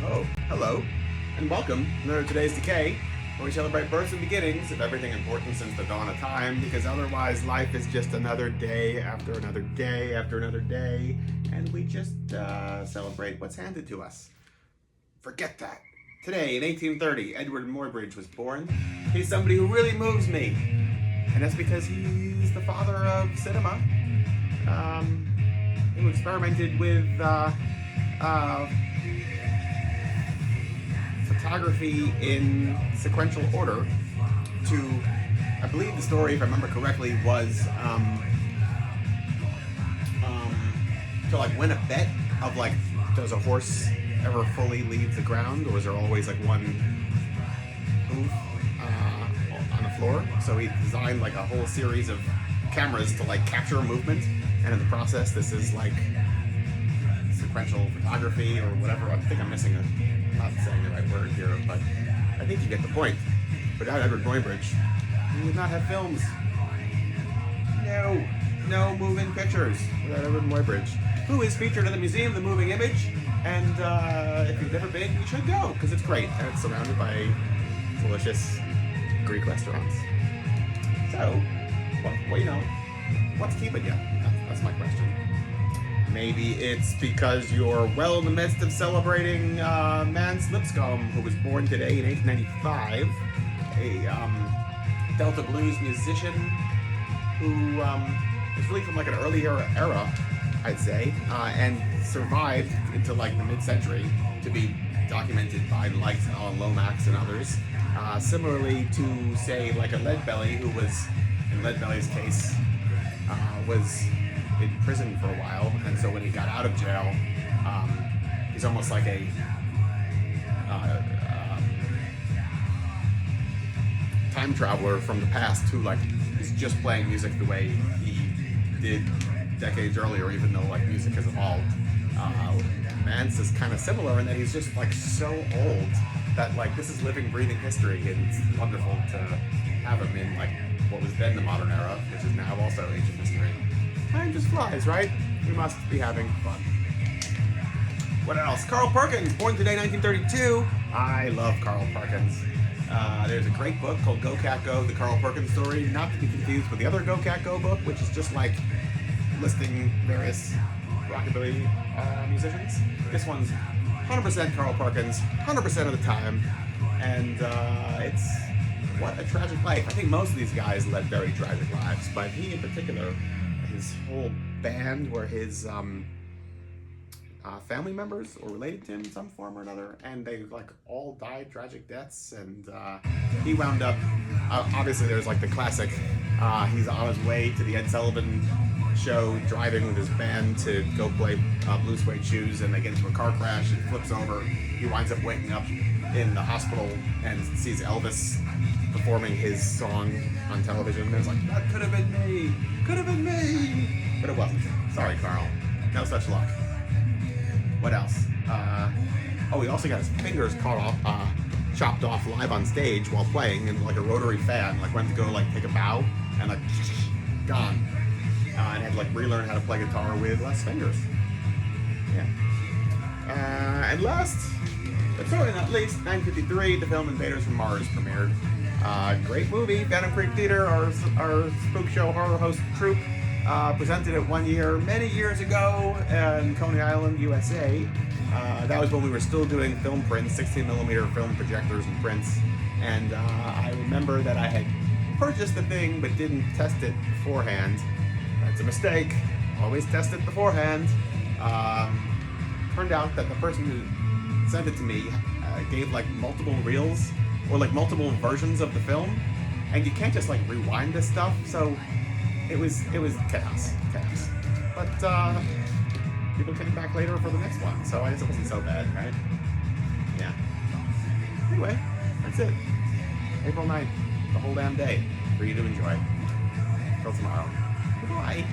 Oh, hello, and welcome to today's Decay, where we celebrate births and beginnings of everything important since the dawn of time, because otherwise life is just another day after another day after another day, and we just celebrate what's handed to us. Forget that. Today, in 1830, Edward Muybridge was born. He's somebody who really moves me, and that's because he's the father of cinema, who experimented with photography in sequential order to, I believe the story, if I remember correctly, was to like win a bet of like, does a horse ever fully leave the ground, or is there always like one hoof on the floor? So he designed like a whole series of cameras to like capture movement, and in the process this is like sequential photography or whatever. I think I'm missing I'm not saying the right word here, but I think you get the point. Without Edward Muybridge, we would not have films. No moving pictures without Edward Muybridge, who is featured in the Museum of the Moving Image. And if you've never been, you should go, because it's great, and it's surrounded by delicious Greek restaurants. So, well, what's keeping you? That's my question. Maybe it's because you're well in the midst of celebrating Mans Lipscomb, who was born today in 1895, a Delta blues musician who was really from like an earlier era, I'd say, and survived into like the mid-century to be documented by the likes of Alan Lomax and others. Similarly to, say, like a Leadbelly, who was, in Leadbelly's case, was in prison for a while, and so when he got out of jail, he's almost like a time traveler from the past who like is just playing music the way he did decades earlier, even though like music has evolved. Mance is kind of similar in that he's just like so old that like this is living, breathing history, and it's wonderful to have him in like what was then the modern era, which is now also ancient history. Time just flies, right? We must be having fun. What else? Carl Perkins, born today, 1932. I love Carl Perkins. There's a great book called Go Cat Go, the Carl Perkins story, not to be confused with the other Go Cat Go book, which is just like listing various rockabilly musicians. This one's 100% Carl Perkins, 100% of the time, and it's what a tragic life. I think most of these guys led very tragic lives, but he in particular, his whole band were his family members or related to him in some form or another, and they like all died tragic deaths, and he wound up, obviously there's like the classic, he's on his way to the Ed Sullivan show, driving with his band to go play Blue Suede Shoes, and they get into a car crash, it flips over, he winds up waking up in the hospital and sees Elvis performing his song on television, and it's like, that could have been me, but it wasn't. Sorry, Carl, no such luck. What else? He also got his fingers chopped off live on stage while playing, and like a rotary fan like went to go like take a bow, and like gone, and had to like relearn how to play guitar with less fingers. Yeah. And last, but certainly not least, 1953, the film Invaders from Mars premiered. Great movie. Phantom Creek Theater, our spook show horror host troupe, presented it one year, many years ago in Coney Island, USA. That was when we were still doing film prints, 16mm film projectors and prints. And I remember that I had purchased the thing but didn't test it beforehand. That's a mistake. Always test it beforehand. Turned out that the person who sent it to me gave like multiple reels or like multiple versions of the film, and you can't just like rewind this stuff, so it was chaos. But people came back later for the next one, so I guess it wasn't so bad, right? Yeah. Anyway, that's it. April 9th, the whole damn day for you to enjoy. Till tomorrow. Goodbye.